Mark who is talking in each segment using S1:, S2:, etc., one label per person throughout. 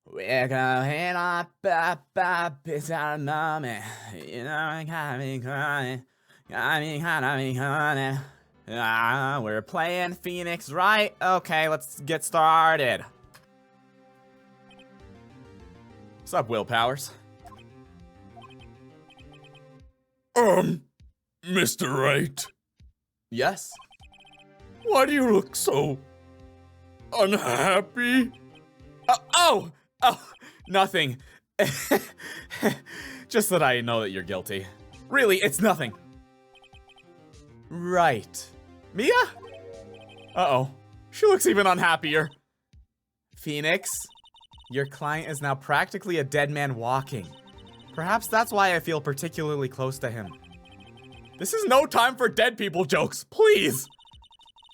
S1: We're going up, it's our mommy. You know, I got me crying. Got me crying. We're playing Phoenix, right? Okay, let's get started. What's up, Will Powers?
S2: Mr. Wright,
S1: Yes?
S2: why do you look so unhappy?
S1: Oh, nothing. Just that I know that you're guilty. Really, it's nothing. Right. Mia? Uh-oh. She looks even unhappier. Phoenix, your client is now practically a dead man walking. Perhaps that's why I feel particularly close to him. This is no time for dead people jokes, please!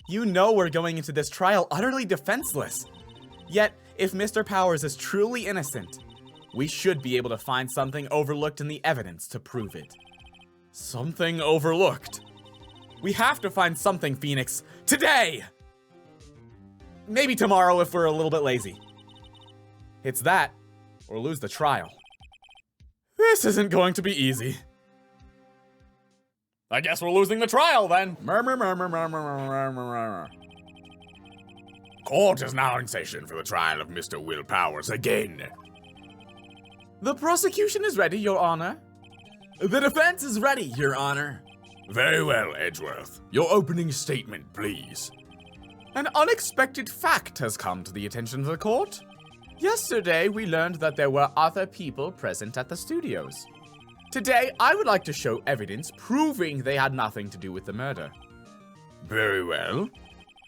S1: You know we're going into this trial utterly defenseless. Yet, if Mr. Powers is truly innocent, we should be able to find something overlooked in the evidence to prove it. Something overlooked? We have to find something, Phoenix, today! Maybe tomorrow if we're a little bit lazy. It's that, or lose the trial. This isn't going to be easy. I guess we're losing the trial then. Murmur, murmur, murmur, murmur, murmur.
S2: Court is now in session for the trial of Mr. Will Powers again.
S1: The prosecution is ready, Your Honor. The defense is ready, Your Honor.
S2: Very well, Edgeworth. Your opening statement, please.
S1: An unexpected fact has come to the attention of the court. Yesterday, we learned that there were other people present at the studios. Today, I would like to show evidence proving they had nothing to do with the murder.
S2: Very well.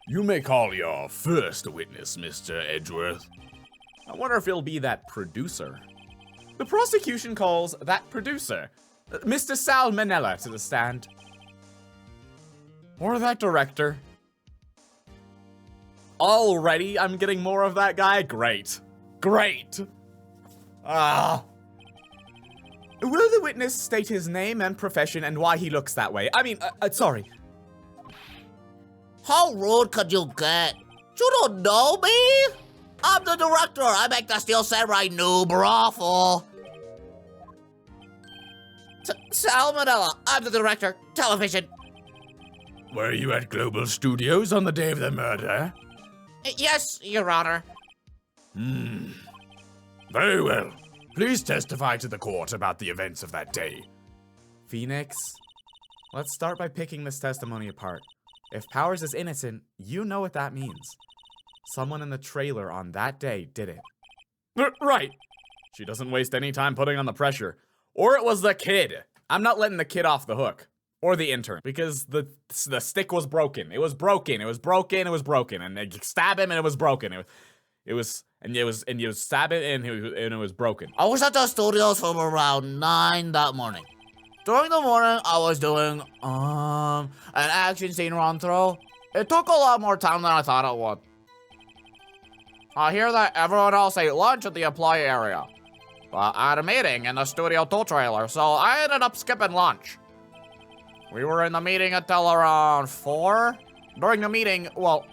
S2: You may call your first witness, Mr. Edgeworth.
S1: I wonder if it'll be that producer. The prosecution calls that producer, Mr. Sal Manella, to the stand. Or that director. Already, I'm getting more of that guy? Great. Great. Will the witness state his name and profession and why he looks that way? I mean, sorry.
S3: How rude could you get? You don't know me? I'm the director. I make the Steel Samurai new brothel. Salmonella. I'm the director. Television.
S2: Were you at Global Studios on the day of the murder?
S3: Yes, Your Honor.
S2: Very well. Please testify to the court about the events of that day.
S1: Phoenix, let's start by picking this testimony apart. If Powers is innocent, you know what that means. Someone in the trailer on that day did it. Right. She doesn't waste any time putting on the pressure. Or it was the kid. I'm not letting the kid off the hook. Or the intern. Because the stick was broken. It was broken. It was broken. It was broken. And they stab him and it was broken. And you stab it and it was broken.
S3: I was at the studios from around 9 that morning. During the morning, I was doing, an action scene run through. It took a lot more time than I thought it would. I hear that everyone else ate lunch at the employee area. But I had a meeting in the Studio 2 trailer, so I ended up skipping lunch. We were in the meeting until around 4. During the meeting, well,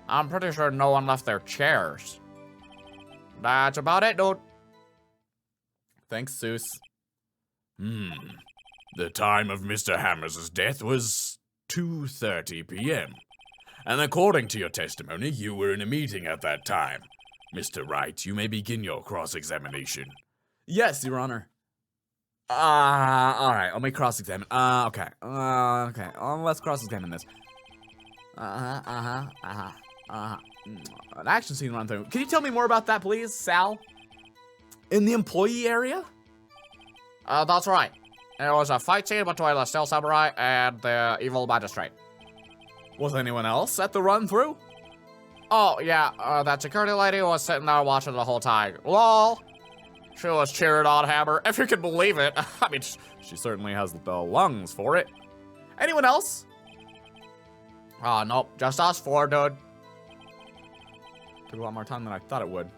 S3: I'm pretty sure no one left their chairs. That's about it, dude.
S1: Thanks, Seuss.
S2: The time of Mr. Hammers' death was 2:30 p.m. And according to your testimony, you were in a meeting at that time. Mr. Wright, you may begin your cross-examination.
S1: Yes, Your Honor. Alright, let me cross-examine. Okay. Let's cross-examine this. An action scene run through. Can you tell me more about that, please, Sal? In the employee area?
S3: That's right. It was a fight scene between the Steel Samurai and the evil magistrate.
S1: Was anyone else at the run-through?
S3: Oh, yeah, that security lady was sitting there watching the whole time. LOL. She was cheering on Hammer, if you can believe it. I mean,
S1: She certainly has the lungs for it. Anyone else?
S3: Nope, just us 4, dude.
S1: Took a lot more time than I thought it would.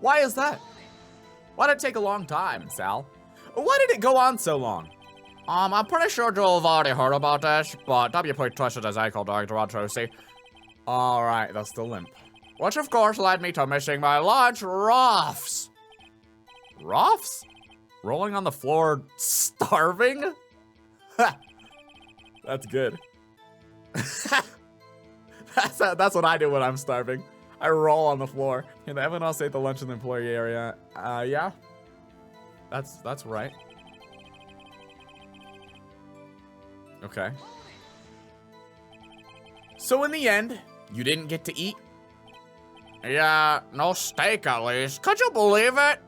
S1: Why is that? Why did it take a long time, Sal? Why did it go on so long?
S3: I'm pretty sure you've already heard about this, but WP twisted his ankle during the run through, see?
S1: Alright, that's the limp.
S3: which of course led me to missing my lunch, Ruffs.
S1: Ruffs? Rolling on the floor, starving? Ha! That's good. That's what I do when I'm starving. I roll on the floor. Can everyone else ate the lunch in the employee area? Yeah. That's right. Okay. So in the end, you didn't get to eat?
S3: Yeah, no steak at least. Could you believe it?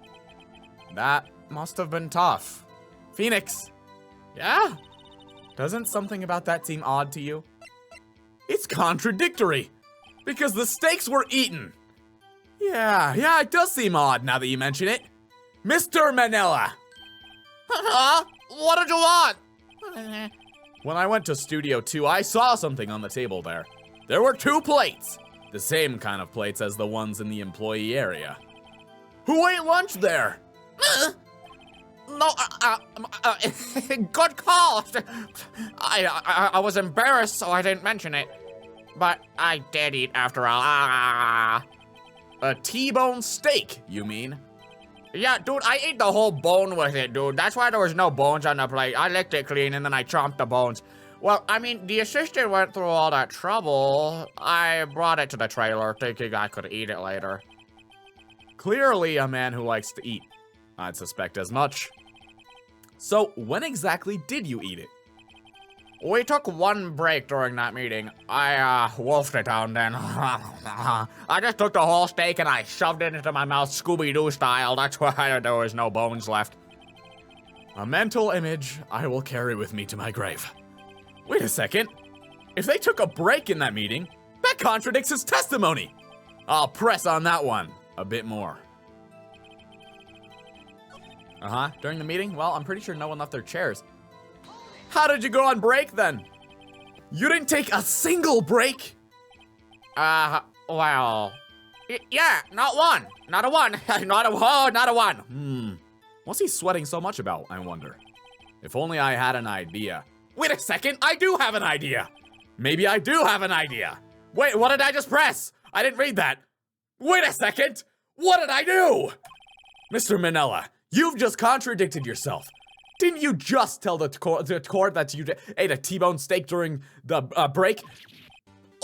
S1: That must have been tough. Phoenix.
S3: Yeah?
S1: Doesn't something about that seem odd to you? It's contradictory, because the steaks were eaten. Yeah, it does seem odd now that you mention it. Mr. Manila.
S3: Huh? What did you want?
S1: When I went to Studio 2, I saw something on the table there. There were 2 plates, the same kind of plates as the ones in the employee area. Who ate lunch there?
S3: No, good call. I was embarrassed, so I didn't mention it. But I did eat after all.
S1: A T-bone steak, you mean?
S3: Yeah, dude, I ate the whole bone with it, dude. That's why there was no bones on the plate. I licked it clean and then I chomped the bones. Well, I mean, the assistant went through all that trouble. I brought it to the trailer thinking I could eat it later.
S1: Clearly a man who likes to eat. I'd suspect as much. So, when exactly did you eat it?
S3: We took one break during that meeting. I wolfed it down then. I just took the whole steak and I shoved it into my mouth Scooby-Doo style. That's why there was no bones left.
S1: A mental image I will carry with me to my grave. Wait a second. If they took a break in that meeting, that contradicts his testimony. I'll press on that one a bit more. During the meeting? Well, I'm pretty sure no one left their chairs. How did you go on break then? You didn't take a single break?
S3: Well, yeah, not one. Not a one. Not a one.
S1: What's he sweating so much about, I wonder? If only I had an idea. Wait a second, I do have an idea. Maybe I do have an idea. Wait, what did I just press? I didn't read that. Wait a second, what did I do? Mr. Manila, you've just contradicted yourself. Didn't you just tell the court that you ate a T-bone steak during the break?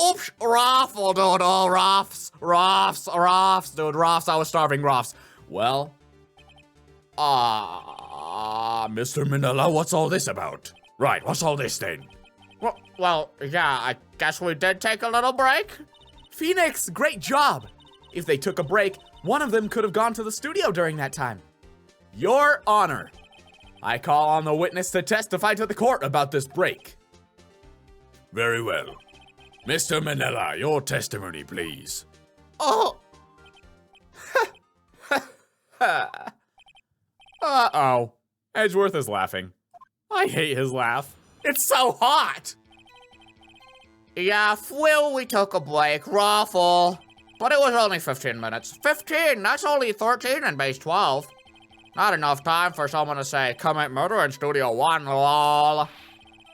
S3: Oops, raffle, dude, oh, Ruffs, dude, Ruffs, I was starving, Ruffs.
S1: Well,
S2: Mr. Manila, what's all this about? Right, what's all this then?
S3: Well, yeah, I guess we did take a little break.
S1: Phoenix, great job. If they took a break, one of them could have gone to the studio during that time. Your Honor, I call on the witness to testify to the court about this break.
S2: Very well. Mr. Manila, your testimony, please.
S3: Oh.
S1: Uh-oh. Edgeworth is laughing. I hate his laugh. It's so hot!
S3: Yeah, well, we took a break, Raffle. But it was only 15 minutes. 15? That's only 13 in base 12. Not enough time for someone to say, commit murder in Studio 1, lol.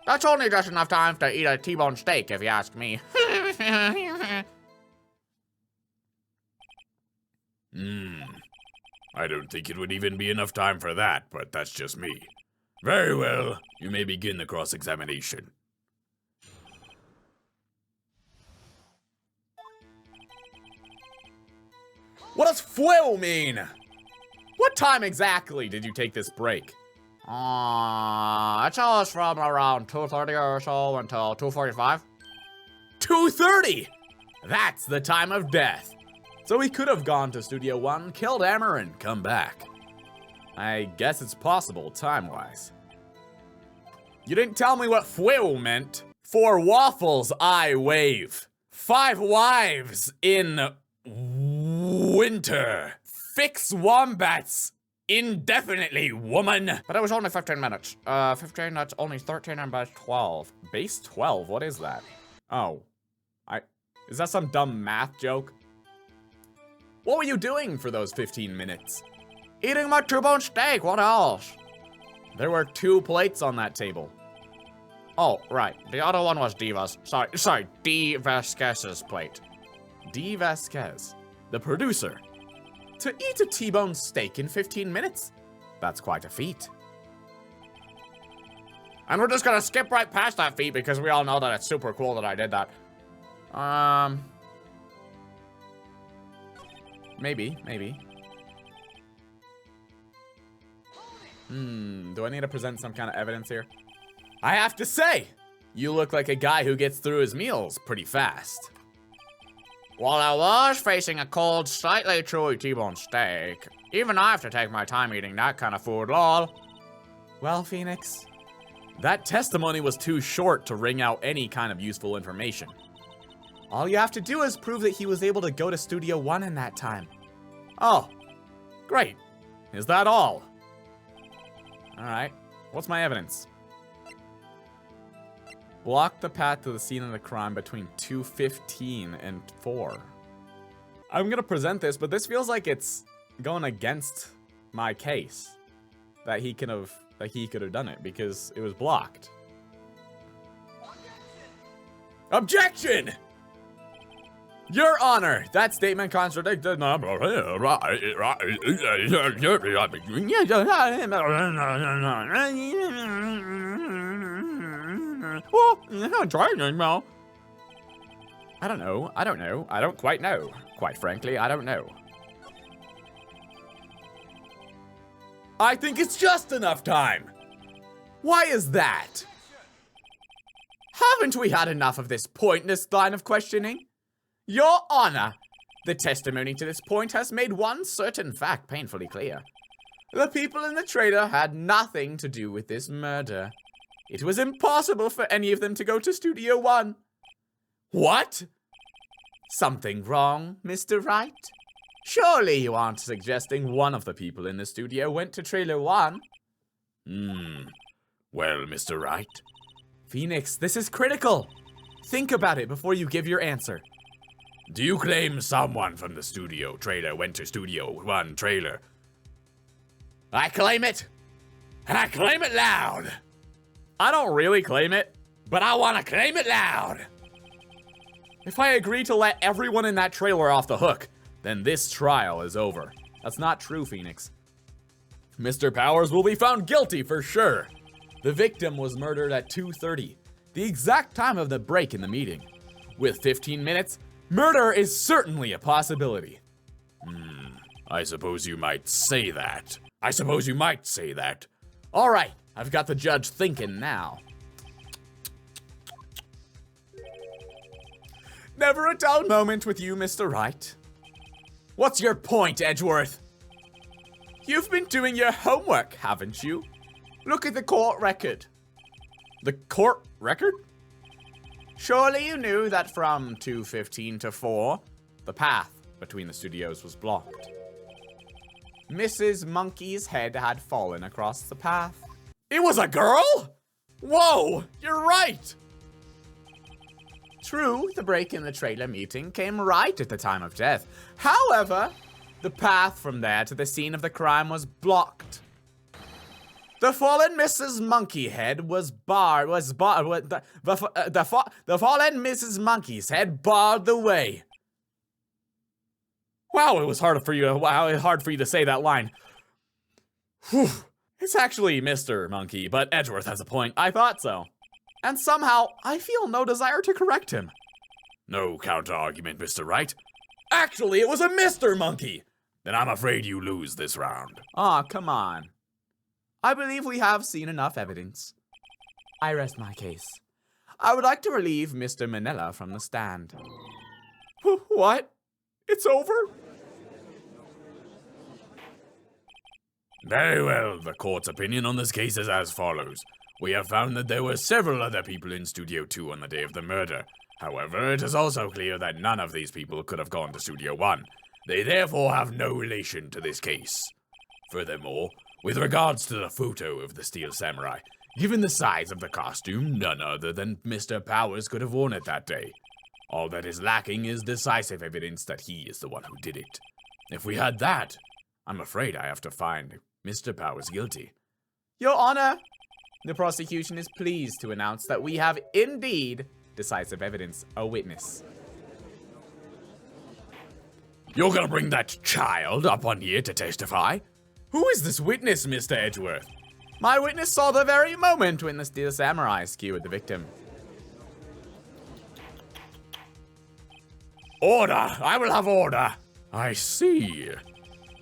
S3: That's only just enough time to eat a T-bone steak, if you ask me.
S2: I don't think it would even be enough time for that, but that's just me. Very well, you may begin the cross-examination.
S1: What does fuel mean? What time exactly did you take this break?
S3: I'd say it was from around 2:30 or so until 2:45.
S1: 2:30! That's the time of death. So he could have gone to Studio 1, killed Amber, and come back. I guess it's possible, time-wise. You didn't tell me what fuel meant. For waffles, I wave. 5 wives in winter. Fix wombats indefinitely, woman.
S3: But it was only 15 minutes. 15, that's only 13 and base 12.
S1: Base 12? What is that? Oh. Is that some dumb math joke? What were you doing for those 15 minutes?
S3: Eating my T-bone steak, what else?
S1: There were 2 plates on that table.
S3: Oh, right. The other one was Diva's. Sorry, D. Vasquez's plate.
S1: D. Vasquez, the producer. To eat a T-bone steak in 15 minutes? That's quite a feat.
S3: And we're just gonna skip right past that feat because we all know that it's super cool that I did that.
S1: Maybe. Do I need to present some kind of evidence here? I have to say, you look like a guy who gets through his meals pretty fast.
S3: While I was facing a cold, slightly chewy T-bone steak, even I have to take my time eating that kind of food, lol.
S1: Well, Phoenix, that testimony was too short to wring out any kind of useful information. All you have to do is prove that he was able to go to Studio One in that time. Oh, great. Is that all? Alright, what's my evidence? Block the path to the scene of the crime between 2:15 and 4. I'm gonna present this, but this feels like it's going against my case. That he could have done it because it was blocked. Objection! Your Honor, that statement contradicted. I don't know. I don't quite know. Quite frankly, I don't know. I think it's just enough time. Why is that? Haven't we had enough of this pointless line of questioning? Your Honor, the testimony to this point has made one certain fact painfully clear. The people in the trailer had nothing to do with this murder. It was impossible for any of them to go to Studio One. What? Something wrong, Mr. Wright? Surely you aren't suggesting one of the people in the studio went to Trailer One?
S2: Well, Mr. Wright.
S1: Phoenix, this is critical. Think about it before you give your answer.
S2: Do you claim someone from the studio trailer went to Studio One trailer?
S3: I claim it, and I claim it loud.
S1: I don't really claim it,
S3: but I want to claim it loud.
S1: If I agree to let everyone in that trailer off the hook, then this trial is over. That's not true, Phoenix. Mr. Powers will be found guilty for sure. The victim was murdered at 2:30, the exact time of the break in the meeting. With 15 minutes, murder is certainly a possibility.
S2: I suppose you might say that.
S1: All right, I've got the judge thinking now. Never a dull moment with you, Mr. Wright. What's your point, Edgeworth? You've been doing your homework, haven't you? Look at the court record. The court record? Surely you knew that from 2:15 to 4, the path between the studios was blocked. Mrs. Monkey's head had fallen across the path. It was a girl? Whoa, you're right. True, the break in the trailer meeting came right at the time of death. However, the path from there to the scene of the crime was blocked. The fallen Mrs. Monkeyhead the fallen Mrs. Monkey's head barred the way. Wow, it was hard for you to say that line. Whew. It's actually Mr. Monkey, but Edgeworth has a point. I thought so. And somehow, I feel no desire to correct him.
S2: No counter-argument, Mr. Wright.
S1: Actually, it was a Mr. Monkey.
S2: Then I'm afraid you lose this round.
S1: Aw, come on. I believe we have seen enough evidence. I rest my case. I would like to relieve Mr. Manila from the stand. What? It's over?
S2: Very well, the court's opinion on this case is as follows. We have found that there were several other people in Studio 2 on the day of the murder. However, it is also clear that none of these people could have gone to Studio 1. They therefore have no relation to this case. Furthermore, with regards to the photo of the Steel Samurai, given the size of the costume, none other than Mr. Powers could have worn it that day. All that is lacking is decisive evidence that he is the one who did it. If we had that, I'm afraid I have to find Mr. Powers guilty.
S1: Your Honor, the prosecution is pleased to announce that we have indeed decisive evidence, a witness.
S2: You're gonna bring that child up on here to testify?
S1: Who is this witness, Mr. Edgeworth? My witness saw the very moment when the Steel Samurai skewered the victim.
S2: Order! I will have order! I see.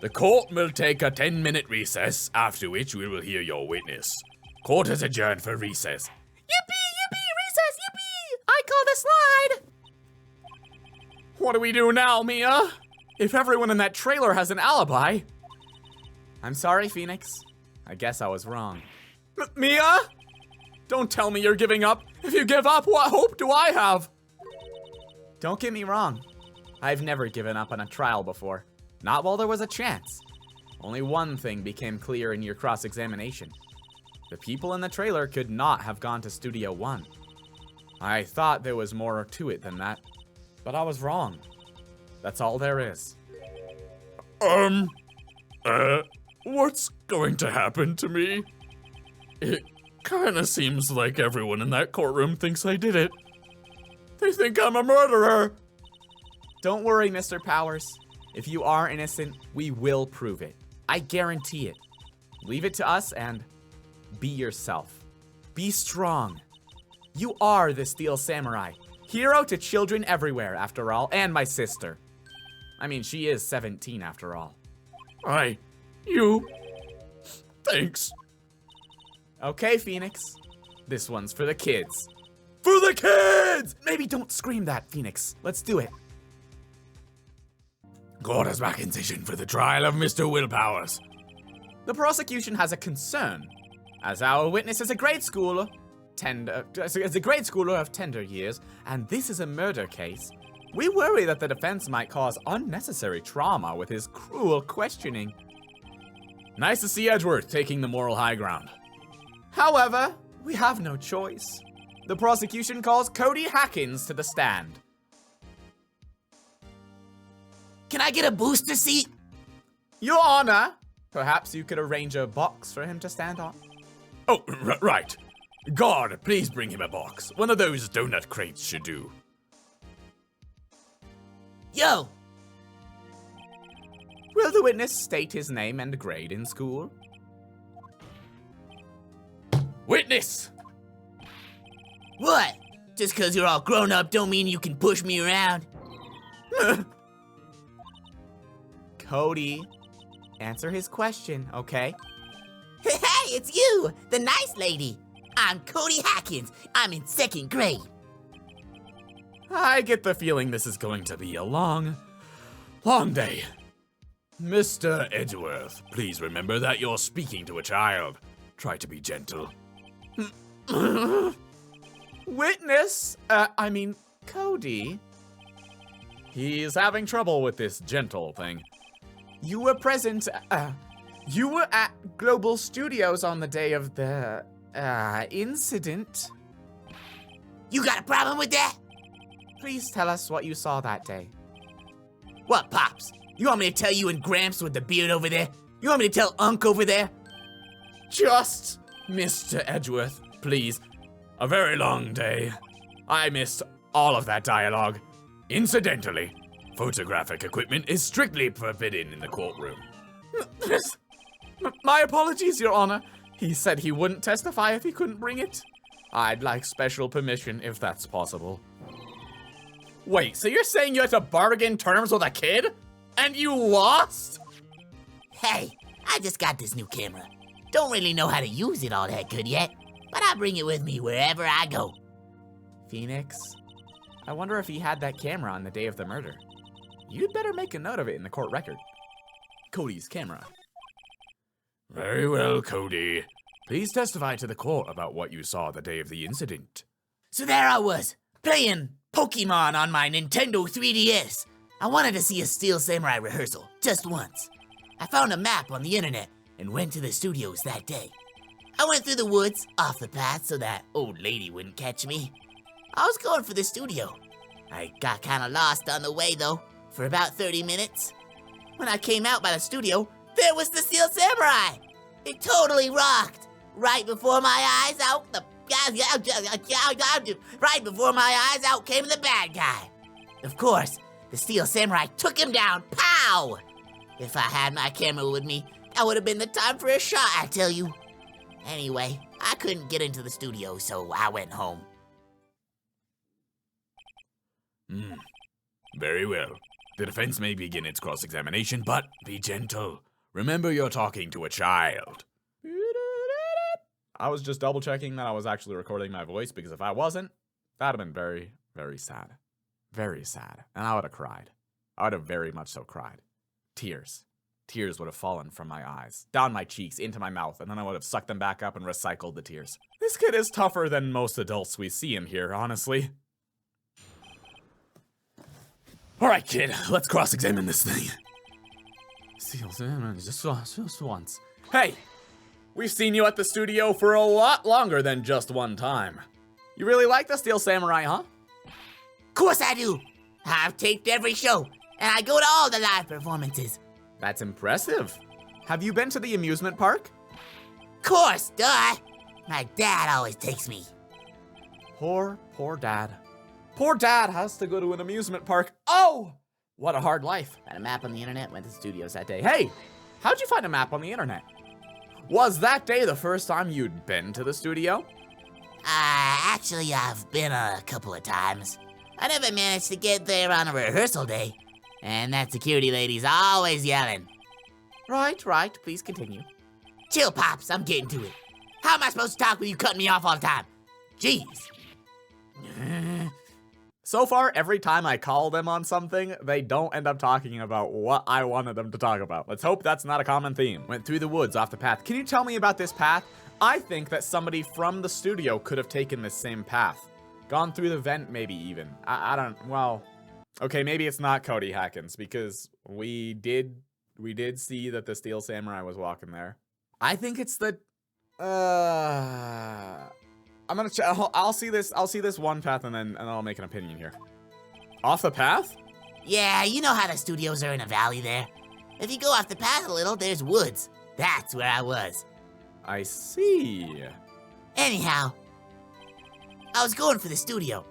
S2: The court will take a 10-minute recess, after which we will hear your witness. Court is adjourned for recess.
S3: Yippee, yippee, recess, yippee! I call the slide!
S1: What do we do now, Mia? If everyone in that trailer has an alibi. I'm sorry, Phoenix. I guess I was wrong. Mia? Don't tell me you're giving up. If you give up, what hope do I have? Don't get me wrong. I've never given up on a trial before. Not while there was a chance. Only one thing became clear in your cross-examination. The people in the trailer could not have gone to Studio 1. I thought there was more to it than that, but I was wrong. That's all there is.
S2: What's going to happen to me? It kinda seems like everyone in that courtroom thinks I did it. They think I'm a murderer.
S1: Don't worry, Mr. Powers. If you are innocent, we will prove it. I guarantee it. Leave it to us and be yourself. Be strong. You are the Steel Samurai. Hero to children everywhere, after all, and my sister. I mean, she is 17 after all.
S2: Thanks.
S1: Okay, Phoenix. This one's for the kids. For the kids! Maybe don't scream that, Phoenix. Let's do it.
S2: Court is back in session for the trial of Mr. Will Powers.
S1: The prosecution has a concern. As our witness is a grade schooler, of tender years, and this is a murder case, we worry that the defense might cause unnecessary trauma with his cruel questioning.
S2: Nice to see Edgeworth taking the moral high ground.
S1: However, we have no choice. The prosecution calls Cody Hackins to the stand.
S3: Can I get a booster seat?
S1: Your Honor, perhaps you could arrange a box for him to stand on.
S2: Oh, right. Guard, please bring him a box. One of those donut crates should do.
S3: Yo!
S1: Will the witness state his name and grade in school?
S2: Witness!
S3: What? Just cause you're all grown up don't mean you can push me around?
S1: Cody, answer his question, okay?
S3: Hey, it's you, the nice lady. I'm Cody Hackins. I'm in 2nd grade.
S1: I get the feeling this is going to be a long day.
S2: Mr. Edgeworth, please remember that you're speaking to a child. Try to be gentle.
S1: Witness, Cody. He's having trouble with this gentle thing. You were present, you were at Global Studios on the day of the, incident.
S3: You got a problem with that?
S1: Please tell us what you saw that day.
S3: What, Pops? You want me to tell you and Gramps with the beard over there? You want me to tell Unc over there?
S1: Just, Mr. Edgeworth, please.
S2: A very long day. I missed all of that dialogue. Incidentally, photographic equipment is strictly forbidden in the courtroom.
S1: My apologies, Your Honor. He said he wouldn't testify if he couldn't bring it. I'd like special permission if that's possible. Wait, so you're saying you had to bargain terms with a kid? And you lost?
S3: Hey, I just got this new camera. Don't really know how to use it all that good yet, but I bring it with me wherever I go.
S1: Phoenix, I wonder if he had that camera on the day of the murder. You'd better make a note of it in the court record. Cody's camera.
S2: Very well, Cody. Please testify to the court about what you saw the day of the incident.
S3: So there I was, playing Pokemon on my Nintendo 3DS. I wanted to see a Steel Samurai rehearsal, just once. I found a map on the internet and went to the studios that day. I went through the woods, off the path so that old lady wouldn't catch me. I was going for the studio. I got kinda lost on the way though, for about 30 minutes. When I came out by the studio, there was the Steel Samurai! It totally rocked! Right before my eyes out, right before my eyes out came the bad guy. Of course, The Steel Samurai took him down. Pow! If I had my camera with me, that would have been the time for a shot, I tell you. Anyway, I couldn't get into the studio, so I went home.
S2: Very well. The defense may begin its cross-examination, but be gentle. Remember you're talking to a child.
S1: I was just double checking that I was actually recording my voice, because if I wasn't, that'd have been very, very sad. Very sad. And I would have cried. I would have very much so cried. Tears. Tears would have fallen from my eyes, down my cheeks, into my mouth, and then I would have sucked them back up and recycled the tears. This kid is tougher than most adults we see in here, honestly. Alright, kid, let's cross-examine this thing. Just once. Hey! We've seen you at the studio for a lot longer than just one time. You really like the Steel Samurai, huh?
S3: Of course I do. I've taped every show, and I go to all the live performances.
S1: That's impressive. Have you been to the amusement park?
S3: Of course, duh. My dad always takes me.
S1: Poor dad. Poor dad has to go to an amusement park. Oh! What a hard life.
S3: Found a map on the internet, went to the studios that day.
S1: Hey! How'd you find a map on the internet? Was that day the first time you'd been to the studio?
S3: Actually, I've been a couple of times. I never managed to get there on a rehearsal day. And that security lady's always yelling.
S1: Right. Please continue.
S3: Chill, Pops, I'm getting to it. How am I supposed to talk with you cutting me off all the time? Jeez.
S1: So far, every time I call them on something, they don't end up talking about what I wanted them to talk about. Let's hope that's not a common theme. Went through the woods off the path. Can you tell me about this path? I think that somebody from the studio could have taken this same path. Gone through the vent, maybe even. I don't, well... Okay, maybe it's not Cody Hackins, because we did see that the Steel Samurai was walking there. I think it's the... I'm gonna check. I'll see this one path and then I'll make an opinion here. Off the path?
S3: Yeah, you know how the studios are in a valley there. If you go off the path a little, there's woods. That's where I was.
S1: I see.
S3: Anyhow, I was going for the studio.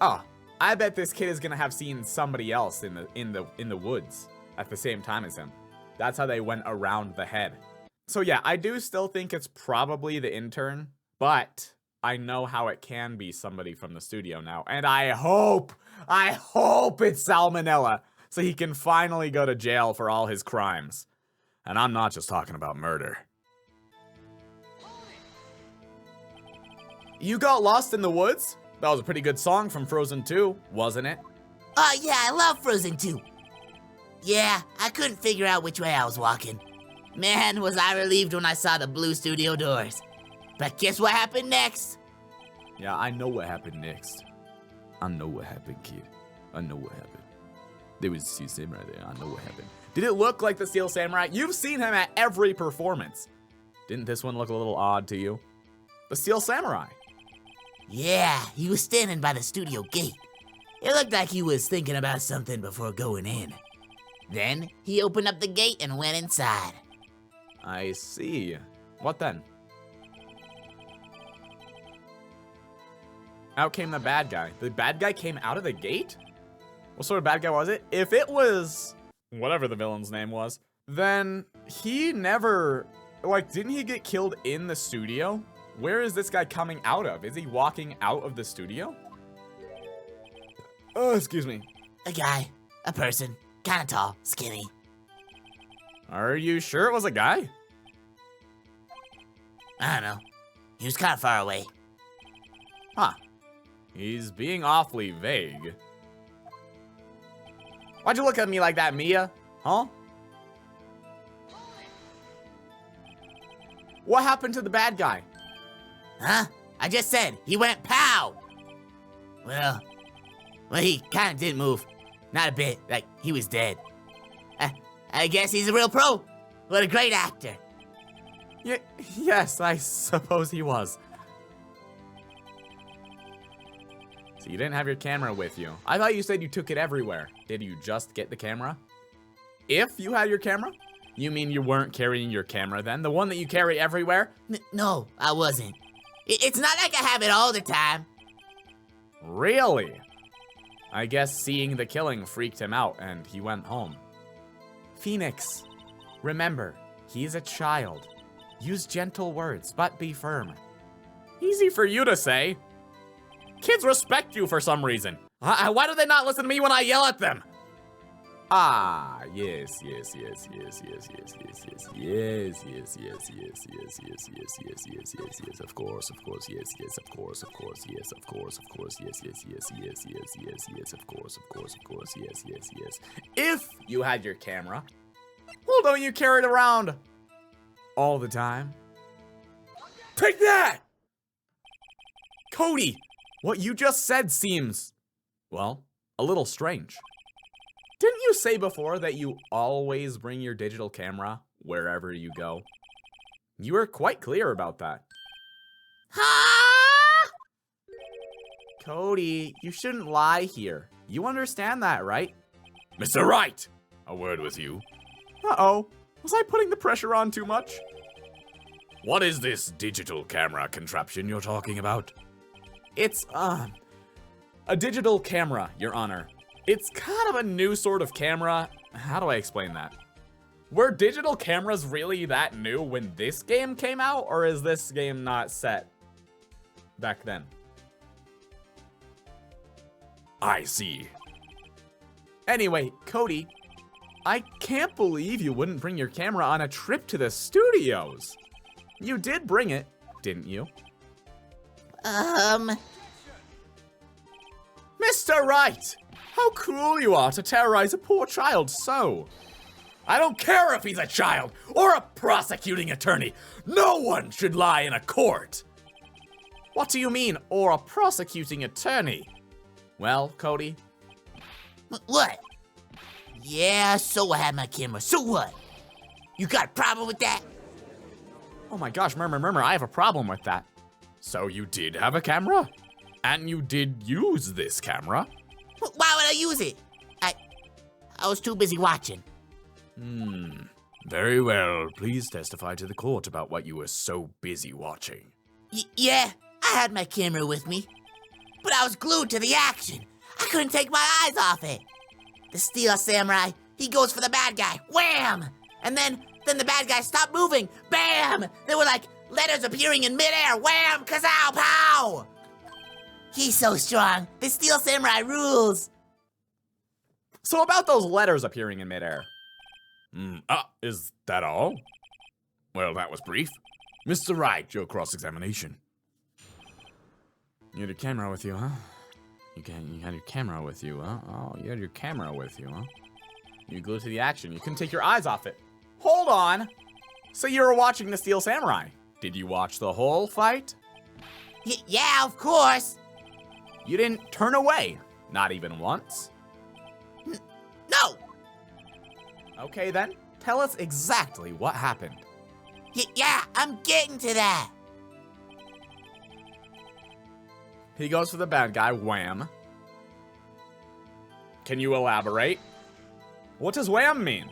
S1: Oh, I bet this kid is gonna have seen somebody else in the woods at the same time as him. That's how they went around the head. So yeah, I do still think it's probably the intern, but I know how it can be somebody from the studio now, and I hope it's Salmonella, so he can finally go to jail for all his crimes. And I'm not just talking about murder. You got lost in the woods? That was a pretty good song from Frozen 2, wasn't it?
S3: Yeah, I love Frozen 2. Yeah, I couldn't figure out which way I was walking. Man, was I relieved when I saw the blue studio doors. But guess what happened next?
S1: Yeah, I know what happened next. I know what happened, kid. I know what happened. There was a Steel Samurai there. I know what happened. Did it look like the Steel Samurai? You've seen him at every performance. Didn't this one look a little odd to you? The Steel Samurai.
S3: Yeah, he was standing by the studio gate. It looked like he was thinking about something before going in. Then, he opened up the gate and went inside.
S1: I see. What then? Out came the bad guy. The bad guy came out of the gate? What sort of bad guy was it? If it was whatever the villain's name was, then he never, like, didn't he get killed in the studio? Where is this guy coming out of? Is he walking out of the studio? Oh, excuse me.
S3: A guy. A person. Kinda tall. Skinny.
S1: Are you sure it was a guy?
S3: I don't know. He was kinda far away.
S1: Huh. He's being awfully vague. Why'd you look at me like that, Mia? Huh? What happened to the bad guy?
S3: Huh? I just said, he went pow! Well, he kinda didn't move. Not a bit, like, he was dead. I guess he's a real pro. What a great actor.
S1: Yes, I suppose he was. So you didn't have your camera with you. I thought you said you took it everywhere. Did you just get the camera? If you had your camera? You mean you weren't carrying your camera then? The one that you carry everywhere?
S3: No, I wasn't. It's not like I have it all the time.
S1: Really? I guess seeing the killing freaked him out and he went home. Phoenix, remember, he's a child. Use gentle words, but be firm. Easy for you to say. Kids respect you for some reason. Why do they not listen to me when I yell at them? Ah, yes, yes, yes, yes, yes, yes, yes, yes, yes, yes, yes, yes, yes, yes, yes, yes, yes, yes, yes, of course, yes, yes, of course, yes, of course, yes, yes, yes, yes, yes, yes, yes, of course, yes, yes, yes. If you had your camera, well, don't you carry it around all the time? Take that! Cody, what you just said seems, well, a little strange. Didn't you say before that you always bring your digital camera wherever you go? You were quite clear about that.
S3: Huh?
S1: Cody, you shouldn't lie here. You understand that, right?
S2: Mr. Wright, a word with you.
S1: Uh-oh. Was I putting the pressure on too much?
S2: What is this digital camera contraption you're talking about?
S1: It's, a digital camera, Your Honor. It's kind of a new sort of camera. How do I explain that? Were digital cameras really that new when this game came out, or is this game not set back then?
S2: I see.
S1: Anyway, Cody, I can't believe you wouldn't bring your camera on a trip to the studios. You did bring it, didn't you? Mr. Wright! How cruel you are to terrorize a poor child so.
S2: I don't care if he's a child or a prosecuting attorney. No one should lie in a court.
S1: What do you mean, or a prosecuting attorney? Well, Cody?
S3: What? Yeah, so I had my camera. So what? You got a problem with that?
S1: Oh my gosh, Murmur, I have a problem with that.
S2: So you did have a camera? And you did use this camera?
S3: Why would I use it? I was too busy watching.
S2: Very well. Please testify to the court about what you were so busy watching.
S3: Yeah, I had my camera with me. But I was glued to the action. I couldn't take my eyes off it. The Steel Samurai, he goes for the bad guy. Wham! And then the bad guy stopped moving. Bam! There were like letters appearing in midair. Wham! Kazow! Pow! He's so strong. The Steel Samurai rules.
S1: So about those letters appearing in midair.
S2: Is that all? Well, that was brief. Mr. Wright, your cross-examination.
S1: You had your camera with you, huh? You had your camera with you, huh? Oh, you had your camera with you, huh? You glued to the action. You couldn't take your eyes off it. Hold on. So you were watching the Steel Samurai. Did you watch the whole fight?
S3: Yeah, of course.
S1: You didn't turn away. Not even once.
S3: No.
S1: Okay, then. Tell us exactly what happened.
S3: Yeah, I'm getting to that.
S1: He goes for the bad guy, wham. Can you elaborate? What does wham mean?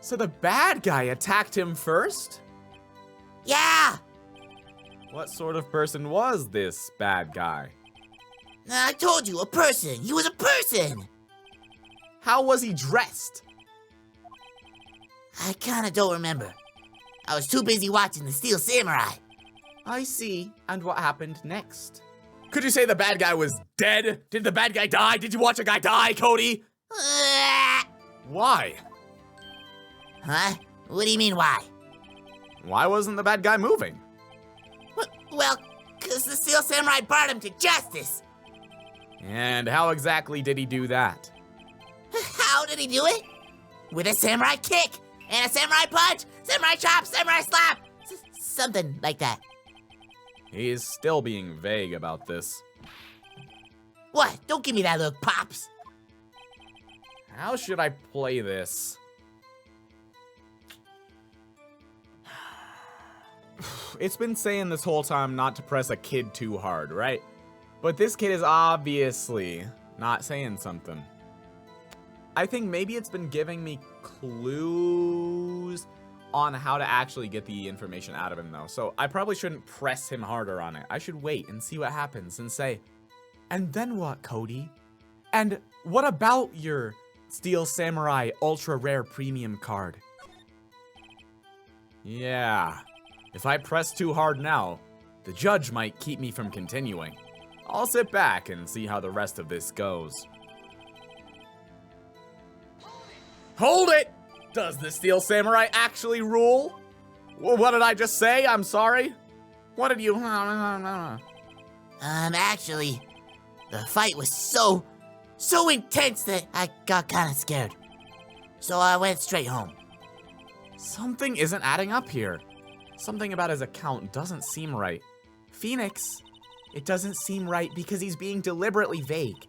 S1: So the bad guy attacked him first?
S3: Yeah.
S1: What sort of person was this bad guy?
S3: I told you, a person. He was a person.
S1: How was he dressed?
S3: I kinda don't remember. I was too busy watching the Steel Samurai.
S1: I see. And what happened next? Could you say the bad guy was dead? Did the bad guy die? Did you watch a guy die, Cody? Why?
S3: Huh? What do you mean, why?
S1: Why wasn't the bad guy moving?
S3: Well, 'cause the Steel Samurai brought him to justice.
S1: And how exactly did he do that?
S3: How did he do it? With a samurai kick, and a samurai punch, samurai chop, samurai slap, something like that.
S1: He's still being vague about this.
S3: What? Don't give me that look, Pops.
S1: How should I play this? It's been saying this whole time not to press a kid too hard, right? But this kid is obviously not saying something. I think maybe it's been giving me clues on how to actually get the information out of him, though. So I probably shouldn't press him harder on it. I should wait and see what happens and say, and then what, Cody? And what about your Steel Samurai Ultra Rare Premium card? Yeah, if I press too hard now, the judge might keep me from continuing. I'll sit back and see how the rest of this goes. Hold it! Does the Steel Samurai actually rule? What did I just say? I'm sorry. What did you...
S3: Actually, the fight was so intense that I got kind of scared. So I went straight home.
S1: Something isn't adding up here. Something about his account doesn't seem right. Phoenix, it doesn't seem right because he's being deliberately vague.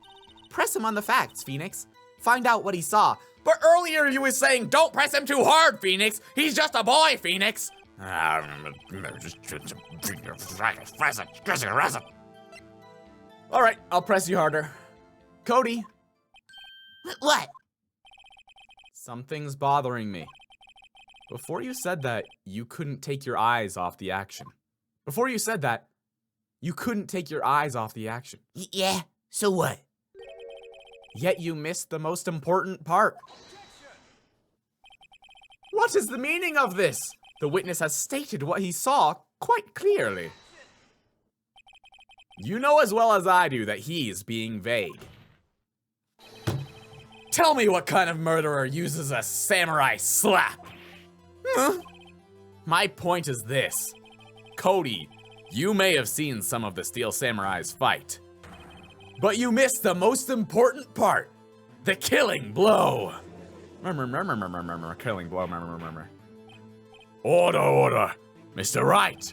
S1: Press him on the facts, Phoenix. Find out what he saw.
S2: But earlier you were saying, don't press him too hard, Phoenix. He's just a boy, Phoenix.
S1: All right, I'll press you harder. Cody.
S3: What?
S1: Something's bothering me. Before you said that, you couldn't take your eyes off the action. Before you said that, you couldn't take your eyes off the action.
S3: Yeah, so what?
S1: Yet you missed the most important part. What is the meaning of this? The witness has stated what he saw quite clearly. You know as well as I do that he's being vague. Tell me what kind of murderer uses a samurai slap? Huh? My point is this. Cody, you may have seen some of the Steel Samurais fight, but you missed the most important part. The killing blow. Killing blow.
S2: Order. Mr. Wright,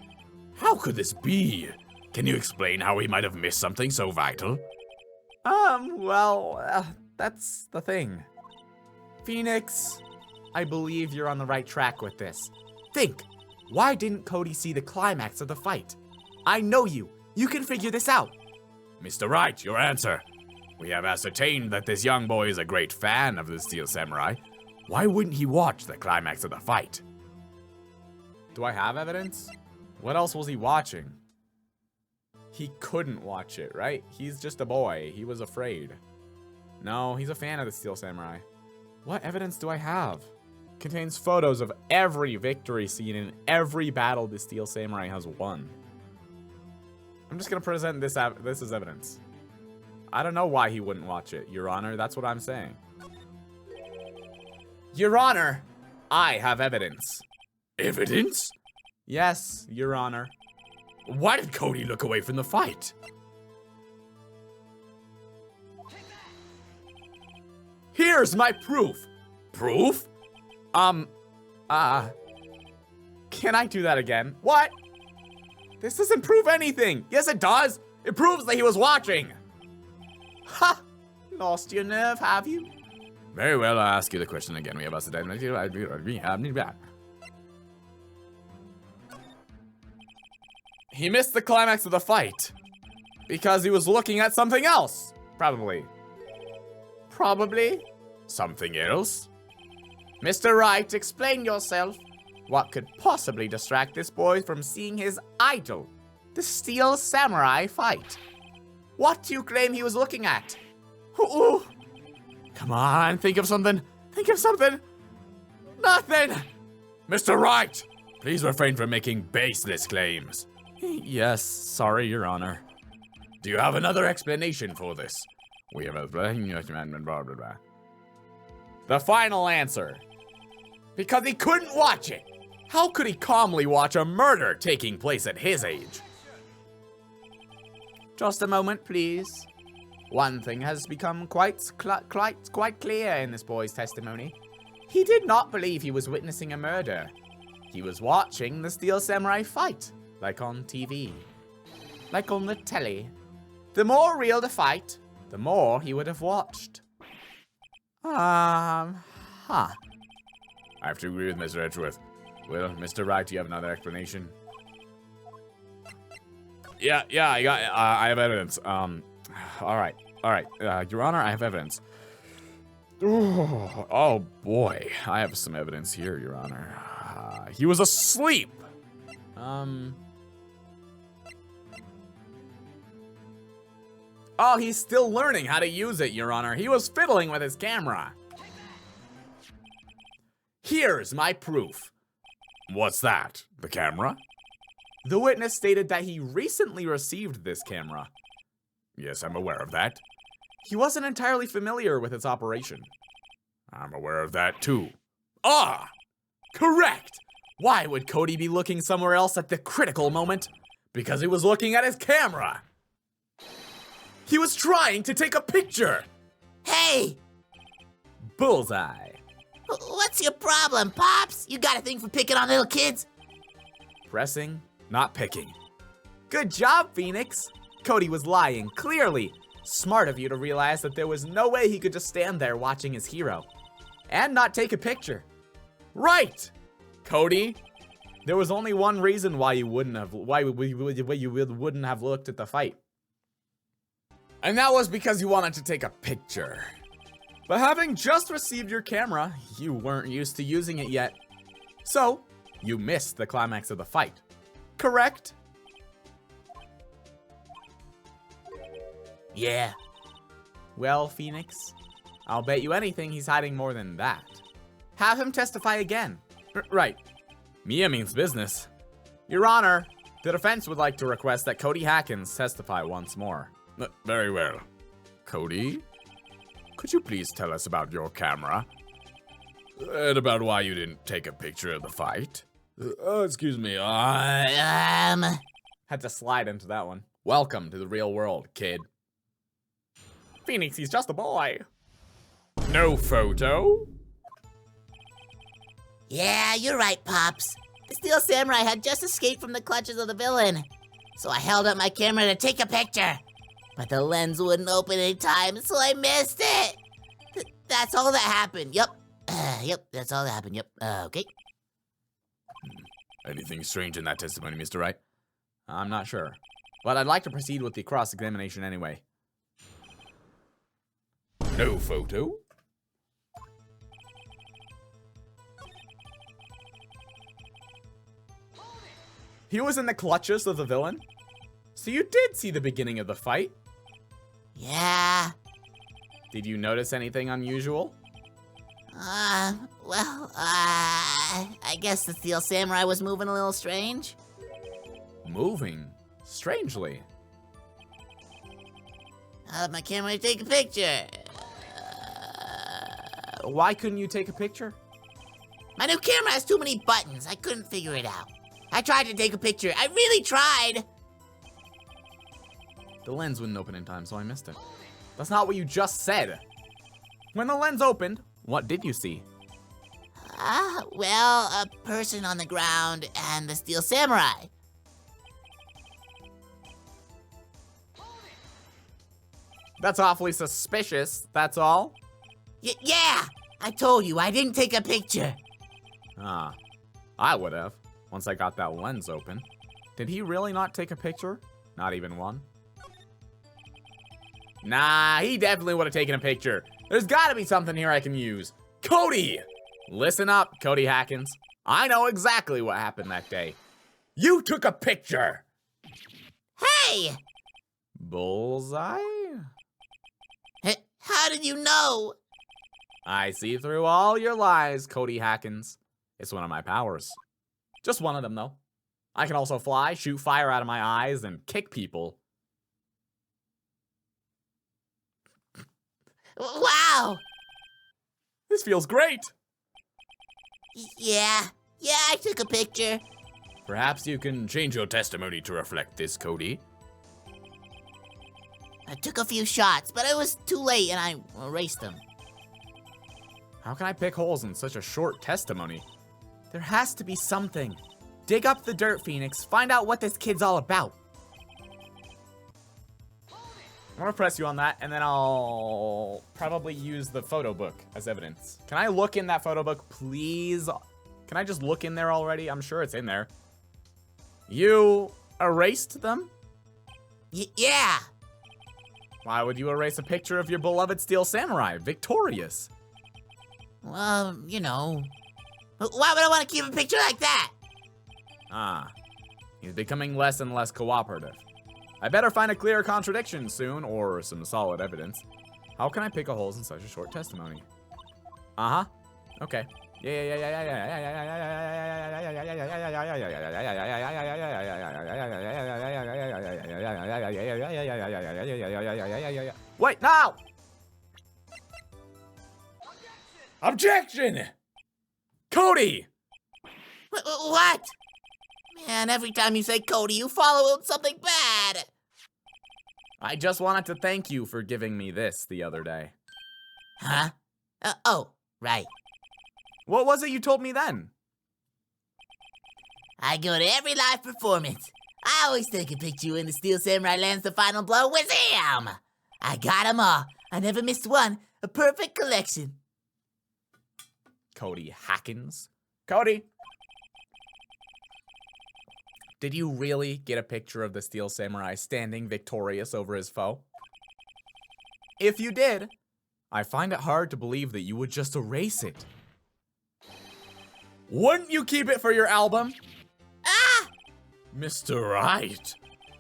S2: how could this be? Can you explain how we might have missed something so vital?
S1: That's the thing. Phoenix, I believe you're on the right track with this. Think, why didn't Cody see the climax of the fight? I know you. You can figure this out.
S2: Mr. Wright, your answer. We have ascertained that this young boy is a great fan of the Steel Samurai. Why wouldn't he watch the climax of the fight?
S1: Do I have evidence? What else was he watching? He couldn't watch it, right? He's just a boy. He was afraid. No, he's a fan of the Steel Samurai. What evidence do I have? Contains photos of every victory scene in every battle the Steel Samurai has won. I'm just gonna present this as evidence. I don't know why he wouldn't watch it, Your Honor. That's what I'm saying. Your Honor, I have evidence.
S2: Evidence?
S1: Yes, Your Honor.
S2: Why did Cody look away from the fight?
S1: Here's my proof.
S2: Proof?
S1: Can I do that again? What? This doesn't prove anything. Yes, it does. It proves that he was watching. Ha! Lost your nerve, have you?
S2: Very well, I'll ask you the question again. We have us
S1: He missed the climax of the fight because he was looking at something else. Probably.
S2: Something else?
S1: Mr. Wright, explain yourself. What could possibly distract this boy from seeing his idol, the Steel Samurai, fight? What do you claim he was looking at? Ooh. Come on, think of something. Think of something. Nothing.
S2: Mr. Wright, please refrain from making baseless claims.
S1: Yes, sorry, Your Honor.
S2: Do you have another explanation for this? We have a...
S1: The final answer. Because he couldn't watch it. How could he calmly watch a murder taking place at his age? Just a moment, please. One thing has become quite clear in this boy's testimony. He did not believe he was witnessing a murder. He was watching the Steel Samurai fight, like on TV. Like on the telly. The more real the fight, the more he would have watched.
S2: I have to agree with Mr. Edgeworth. Well, Mr. Wright, do you have another explanation? Yeah, I have evidence. All right. Your Honor, I have evidence. Oh boy, I have some evidence here, Your Honor. He was asleep.
S1: Oh, he's still learning how to use it, Your Honor. He was fiddling with his camera. Here's my proof.
S2: What's that? The camera?
S1: The witness stated that he recently received this camera.
S2: Yes, I'm aware of that.
S1: He wasn't entirely familiar with its operation.
S2: I'm aware of that too.
S1: Ah! Correct! Why would Cody be looking somewhere else at the critical moment?
S2: Because he was looking at his camera.
S1: He was trying to take a picture!
S3: Hey!
S1: Bullseye.
S3: What's your problem, Pops? You got a thing for picking on little kids?
S1: Pressing, not picking. Good job, Phoenix. Cody was lying, clearly. Smart of you to realize that there was no way he could just stand there watching his hero. And not take a picture. Right! Cody, there was only one reason why you wouldn't have looked at the fight. And that was because you wanted to take a picture. But having just received your camera, you weren't used to using it yet. So, you missed the climax of the fight. Correct?
S3: Yeah.
S1: Well, Phoenix, I'll bet you anything he's hiding more than that. Have him testify again. Right. Mia means business. Your Honor, the defense would like to request that Cody Hackins testify once more.
S2: Very well. Cody, could you please tell us about your camera? And about why you didn't take a picture of the fight? Excuse me,
S1: Had to slide into that one. Welcome to the real world, kid. Phoenix, he's just a boy.
S2: No photo?
S3: Yeah, you're right, Pops. The Steel Samurai had just escaped from the clutches of the villain. So I held up my camera to take a picture. But the lens wouldn't open in time, so I missed it. That's all that happened. Yep. Yep, that's all that happened. Yep. Okay.
S2: Anything strange in that testimony, Mr. Wright?
S1: I'm not sure. But I'd like to proceed with the cross-examination anyway.
S2: No photo?
S1: He was in the clutches of the villain? So you did see the beginning of the fight?
S3: Yeah.
S1: Did you notice anything unusual?
S3: I guess the Steel Samurai was moving a little strange.
S1: Moving? Strangely.
S3: I held up my camera to take a picture.
S1: Why couldn't you take a picture?
S3: My new camera has too many buttons. I couldn't figure it out. I tried to take a picture. I really tried.
S1: The lens wouldn't open in time, so I missed it. That's not what you just said. When the lens opened, what did you see?
S3: Well, a person on the ground and the Steel Samurai.
S1: That's awfully suspicious, that's all?
S3: Yeah! I told you, I didn't take a picture.
S1: Ah, I would have, once I got that lens open. Did he really not take a picture? Not even one? Nah, he definitely would have taken a picture. There's gotta be something here I can use. Cody! Listen up, Cody Hackins. I know exactly what happened that day. You took a picture!
S3: Hey!
S1: Bullseye?
S3: How did you know?
S1: I see through all your lies, Cody Hackins. It's one of my powers. Just one of them, though. I can also fly, shoot fire out of my eyes, and kick people.
S3: Wow!
S1: This feels great!
S3: Yeah, I took a picture.
S2: Perhaps you can change your testimony to reflect this, Cody.
S3: I took a few shots, but it was too late and I erased them.
S1: How can I pick holes in such a short testimony? There has to be something. Dig up the dirt, Phoenix. Find out what this kid's all about. I'm gonna press you on that, and then I'll probably use the photo book as evidence. Can I look in that photo book, please? Can I just look in there already? I'm sure it's in there. You erased them?
S3: Yeah.
S1: Why would you erase a picture of your beloved Steel Samurai, victorious?
S3: Well, you know. Why would I want to keep a picture like that?
S1: Ah, he's becoming less and less cooperative. I better find a clear contradiction soon, or some solid evidence. How can I pick a holes in such a short testimony? Uh-huh. Okay. Wait, no!
S2: Objection!
S1: Cody!
S3: What? Man, every time you say Cody, you follow it with something bad.
S1: I just wanted to thank you for giving me this the other day.
S3: Huh? Oh, right.
S1: What was it you told me then?
S3: I go to every live performance. I always take a picture when the Steel Samurai lands the final blow. Wazam! I got 'em all. I never missed one. A perfect collection.
S1: Cody Hackins? Cody! Did you really get a picture of the Steel Samurai standing victorious over his foe? If you did, I find it hard to believe that you would just erase it. Wouldn't you keep it for your album?
S3: Ah!
S2: Mr. Wright,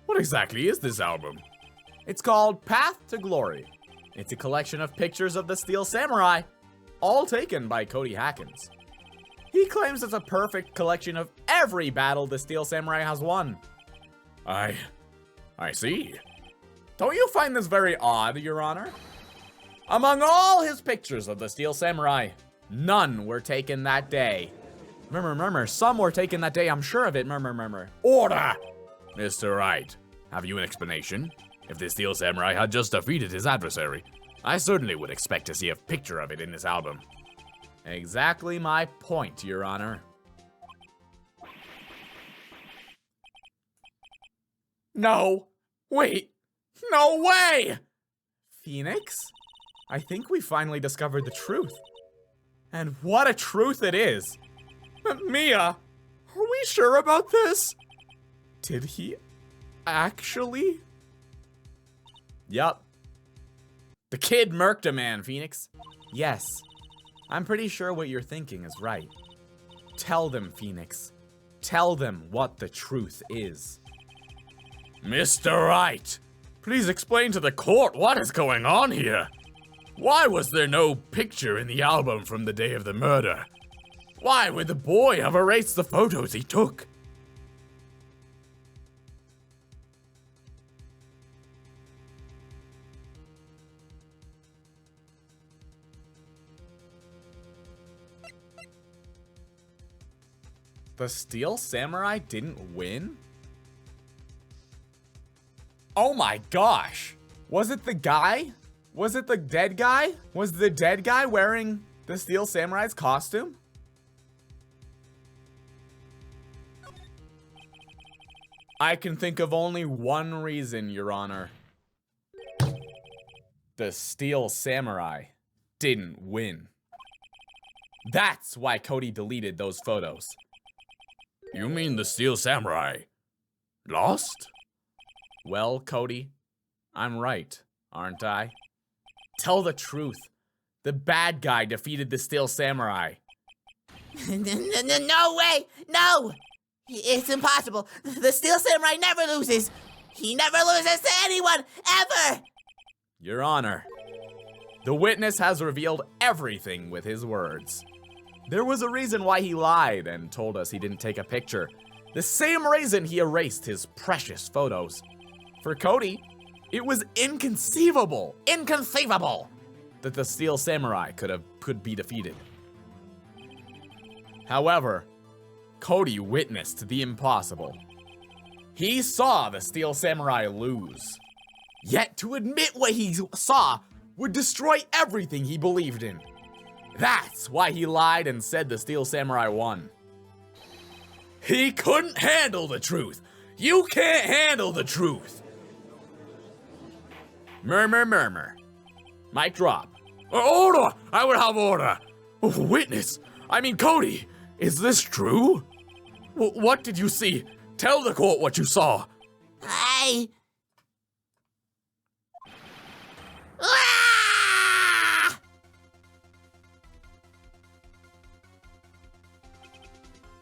S2: what exactly is this album?
S1: It's called Path to Glory. It's a collection of pictures of the Steel Samurai, all taken by Cody Hackins. He claims it's a perfect collection of every battle the Steel Samurai has won.
S2: I see.
S1: Don't you find this very odd, Your Honor? Among all his pictures of the Steel Samurai, none were taken that day. Murmur, murmur, some were taken that day, I'm sure of it, murmur, murmur.
S2: Order! Mr. Wright, have you an explanation? If the Steel Samurai had just defeated his adversary, I certainly would expect to see a picture of it in this album.
S1: Exactly my point, Your Honor. No! Wait! No way! Phoenix? I think we finally discovered the truth. And what a truth it is! Mia, are we sure about this? Did he actually? Yup. The kid murked a man, Phoenix. Yes. I'm pretty sure what you're thinking is right. Tell them, Phoenix. Tell them what the truth is.
S2: Mr. Wright, please explain to the court what is going on here. Why was there no picture in the album from the day of the murder? Why would the boy have erased the photos he took?
S1: The Steel Samurai didn't win? Oh my gosh! Was it the guy? Was it the dead guy? Was the dead guy wearing the Steel Samurai's costume? I can think of only one reason, Your Honor. The Steel Samurai didn't win. That's why Cody deleted those photos.
S2: You mean the Steel Samurai lost?
S1: Well, Cody, I'm right, aren't I? Tell the truth. The bad guy defeated the Steel Samurai.
S3: No way! No! It's impossible. The Steel Samurai never loses. He never loses to anyone, ever!
S1: Your Honor, the witness has revealed everything with his words. There was a reason why he lied and told us he didn't take a picture. The same reason he erased his precious photos. For Cody, it was inconceivable that the Steel Samurai could be defeated. However, Cody witnessed the impossible. He saw the Steel Samurai lose. Yet to admit what he saw would destroy everything he believed in. That's why he lied and said the Steel Samurai won.
S2: He couldn't handle the truth. You can't handle the truth.
S1: Murmur, murmur. Mic drop.
S2: Order! I would have order. Witness, I mean Cody, is this true? What did you see? Tell the court what you saw.
S3: Ah!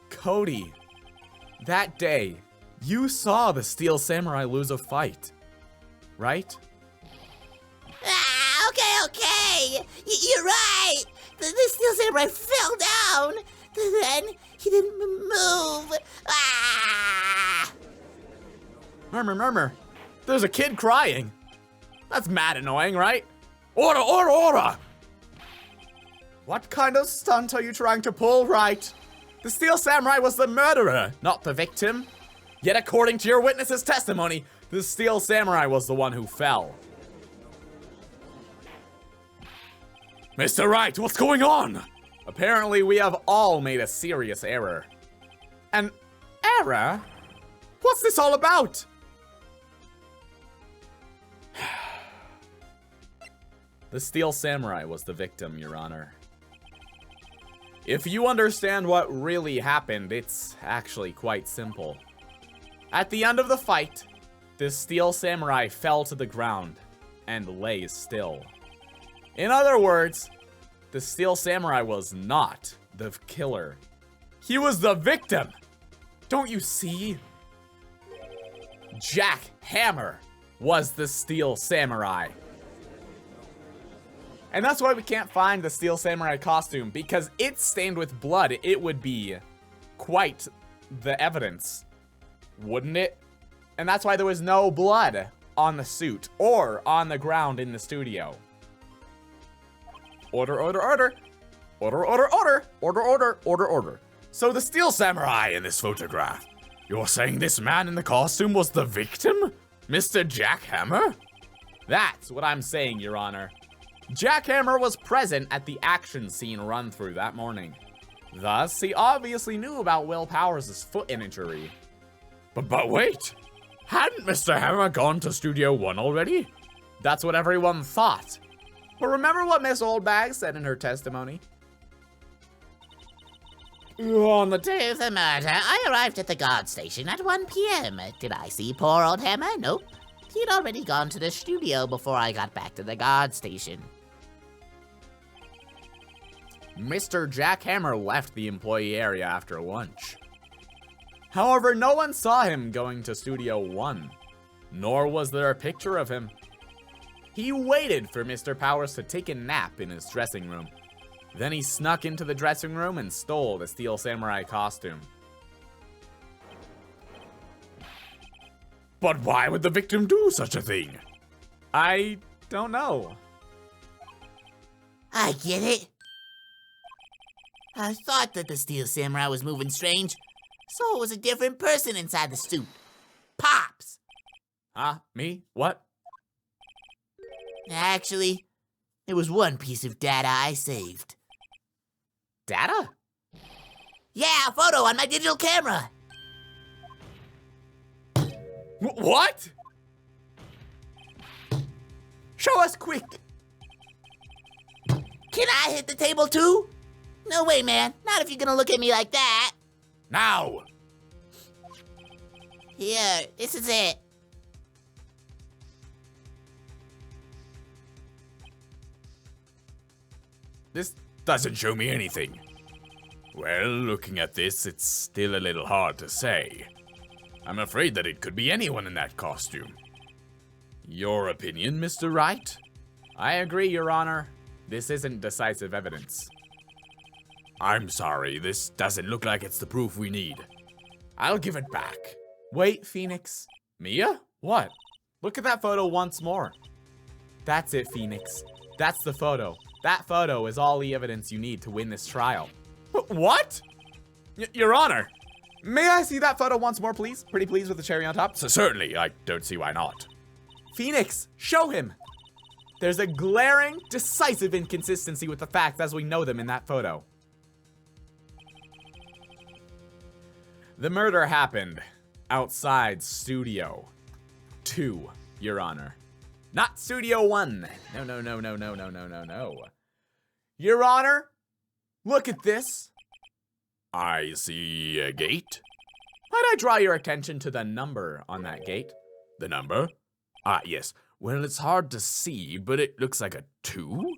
S1: Cody, that day, You saw the Steel Samurai lose a fight, right?
S4: Ah, okay. You're right. The Steel Samurai fell down. Then he didn't move. Ah!
S1: Murmur. There's a kid crying. That's mad annoying, right?
S2: Order!
S1: What kind of stunt are you trying to pull, Wright? The Steel Samurai was the murderer, not the victim. Yet according to your witness's testimony, the Steel Samurai was the one who fell.
S2: Mr. Wright, what's going on?
S1: Apparently, we have all made a serious error. An error? What's this all about? The Steel Samurai was the victim, Your Honor. If you understand what really happened, it's actually quite simple. At the end of the fight, the Steel Samurai fell to the ground and lay still. In other words, the Steel Samurai was not the killer. He was the victim. Don't you see? Jack Hammer was the Steel Samurai. And that's why we can't find the Steel Samurai costume, because it's stained with blood. It would be quite the evidence, wouldn't it? And that's why there was no blood on the suit or on the ground in the studio. Order.
S2: So the Steel Samurai in this photograph, you're saying this man in the costume was the victim? Mr. Jack Hammer?
S1: That's what I'm saying, Your Honor. Jack Hammer was present at the action scene run through that morning. Thus, he obviously knew about Will Powers' foot injury.
S2: But wait, hadn't Mr. Hammer gone to Studio 1 already?
S1: That's what everyone thought. But remember what Miss Oldbag said in her testimony?
S3: On the
S4: Day of the murder, I arrived at the guard station at 1 p.m. Did I see poor old Hammer? Nope. He'd already gone to the studio before I got back to the guard station.
S1: Mr. Jack Hammer left the employee area after lunch. However, no one saw him going to Studio 1, nor was there a picture of him. He waited for Mr. Powers to take a nap in his dressing room. Then he snuck into the dressing room and stole the Steel Samurai costume.
S2: But why would the victim do such a thing?
S1: I don't know.
S4: I get it. I thought that the Steel Samurai was moving strange, so it was a different person inside the suit. Pops!
S1: Huh? Me? What?
S4: Actually, it was one piece of data I saved.
S1: Data?
S4: Yeah, a photo on my digital camera.
S1: What? Show us quick.
S4: Can I hit the table too? No way, man. Not if you're gonna look at me like that.
S2: Now!
S4: Here, this is it.
S2: This doesn't show me anything. Well, looking at this, it's still a little hard to say. I'm afraid that it could be anyone in that costume. Your opinion, Mr. Wright?
S1: I agree, Your Honor. This isn't decisive evidence.
S2: I'm sorry, this doesn't look like it's the proof we need. I'll give it back.
S1: Wait, Phoenix. Mia? What? Look at that photo once more. That's it, Phoenix. That's the photo. That photo is all the evidence you need to win this trial. What? Your Honor, may I see that photo once more, please? Pretty please with the cherry on top.
S2: So certainly, I don't see why not.
S1: Phoenix, show him. There's a glaring, decisive inconsistency with the facts as we know them in that photo. The murder happened outside Studio 2, Your Honor. Not Studio 1. No. Your Honor, look at this.
S2: I see a gate.
S1: Might I draw your attention to the number on that gate?
S2: The number? Ah, yes. Well, it's hard to see, but it looks like a 2.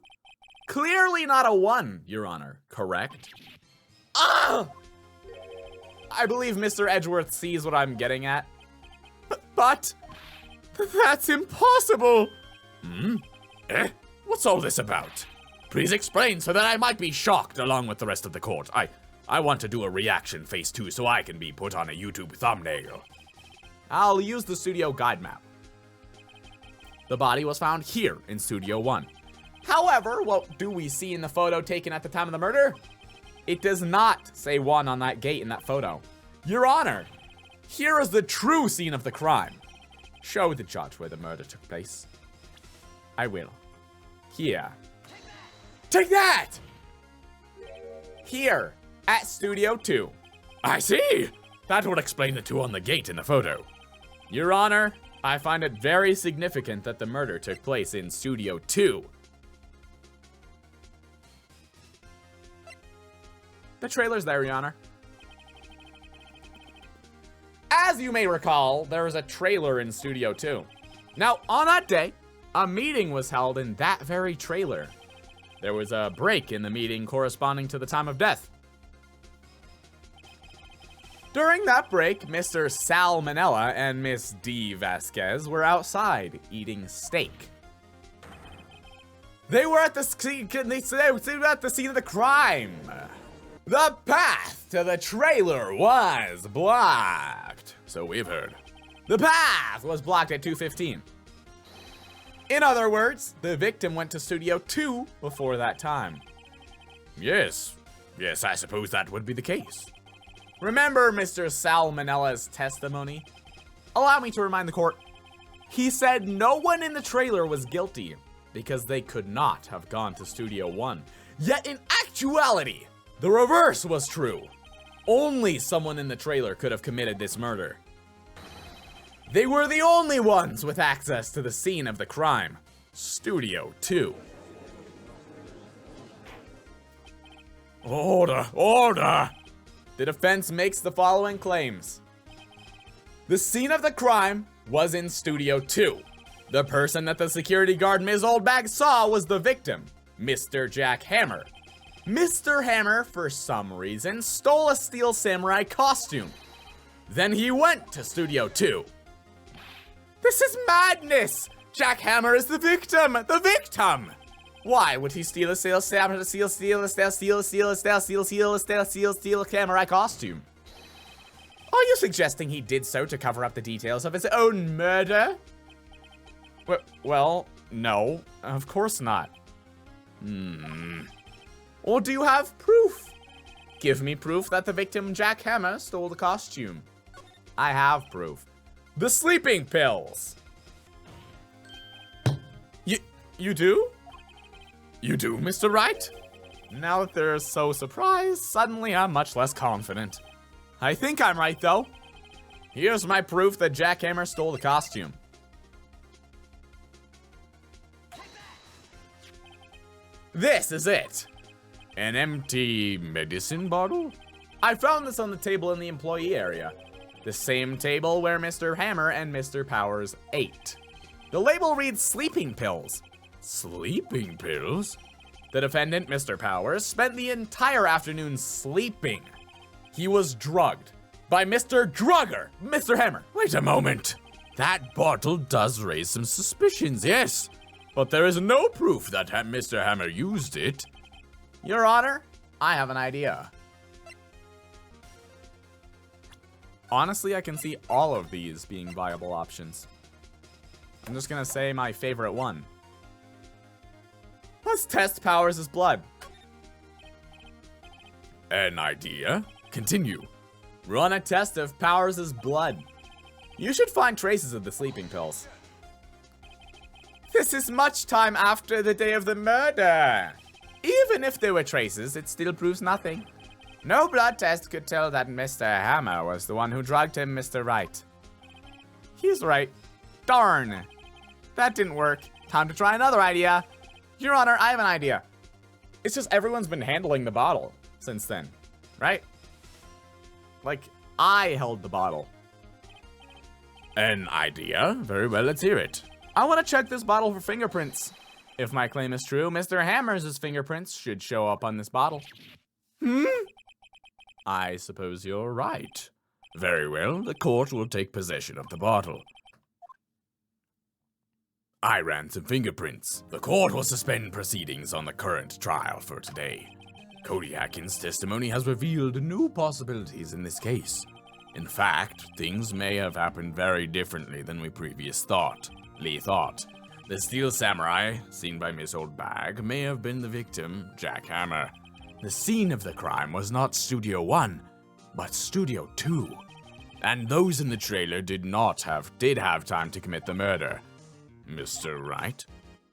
S1: Clearly not a 1, Your Honor, correct? Ah! I believe Mr. Edgeworth sees what I'm getting at. But that's impossible.
S2: What's all this about? Please explain so that I might be shocked along with the rest of the court. I want to do a reaction face too so I can be put on a YouTube thumbnail.
S1: I'll use the studio guide map. The body was found here in Studio 1. However, what do we see in the photo taken at the time of the murder? It does not say 1 on that gate in that photo. Your Honor, here is the true scene of the crime. Show the judge where the murder took place. I will. Here. Take that! Here, at Studio 2.
S2: I see! That would explain the 2 on the gate in the photo.
S1: Your Honor, I find it very significant that the murder took place in Studio 2. The trailer's there, Your Honor. As you may recall, there was a trailer in Studio 2. Now, on that day, a meeting was held in that very trailer. There was a break in the meeting corresponding to the time of death. During that break, Mr. Salmonella and Miss D. Vasquez were outside eating steak. They were at the scene of the crime. The path to the trailer was blocked. So we've heard. The path was blocked at 2:15. In other words, the victim went to Studio 2 before that time.
S2: Yes, I suppose that would be the case.
S1: Remember Mr. Salmonella's testimony? Allow me to remind the court. He said no one in the trailer was guilty because they could not have gone to Studio 1. Yet in actuality, the reverse was true. Only someone in the trailer could have committed this murder. They were the only ones with access to the scene of the crime. Studio 2.
S2: Order!
S1: The defense makes the following claims. The scene of the crime was in Studio 2. The person that the security guard Ms. Oldbag saw was the victim, Mr. Jack Hammer. Mr. Hammer, for some reason, stole a steel samurai costume. Then he went to Studio 2. This is madness! Jack Hammer is the victim! The victim! Why would he steal a steel samurai costume? Are you suggesting he did so to cover up the details of his own murder? Well, no, of course not. Or do you have proof? Give me proof that the victim, Jack Hammer, stole the costume. I have proof. The sleeping pills. You do? You do, Mr. Wright? Now that they're so surprised, suddenly I'm much less confident. I think I'm right, though. Here's my proof that Jack Hammer stole the costume. This is it.
S2: An empty medicine bottle?
S1: I found this on the table in the employee area. The same table where Mr. Hammer and Mr. Powers ate. The label reads sleeping pills.
S2: Sleeping pills?
S1: The defendant, Mr. Powers, spent the entire afternoon sleeping. He was drugged by Mr. Drugger, Mr. Hammer.
S2: Wait a moment. That bottle does raise some suspicions, yes.
S1: But there is no
S2: Proof that Mr. Hammer used it.
S1: Your Honor, I have an idea. Honestly, I can see all of these being viable options. I'm just gonna say my favorite one. Let's test Powers' blood.
S2: An idea? Continue.
S1: Run a test of Powers' blood. You should find traces of the sleeping pills. This is much time after the day of the murder. Even if there were traces, it still proves nothing. No blood test could tell that Mr. Hammer was the one who drugged him, Mr. Wright. He's right. Darn. That didn't work. Time to try another idea. Your Honor, I have an idea. It's just everyone's been handling the bottle since then, right? Like, I held the bottle.
S2: An idea? Very well, let's hear it.
S1: I want to check this bottle for fingerprints. If my claim is true, Mr. Hammer's fingerprints should show up on this bottle.
S2: I suppose you're right. Very well, the court will take possession of the bottle. I ran some fingerprints. The court will suspend proceedings on the current trial for today. Cody Atkins' testimony has revealed new possibilities in this case. In fact, things may have happened very differently than we previously thought. The Steel Samurai, seen by Miss Oldbag, may have been the victim, Jack Hammer. The scene of the crime was not Studio 1, but Studio 2. And those in the trailer did have time to commit the murder. Mr. Wright?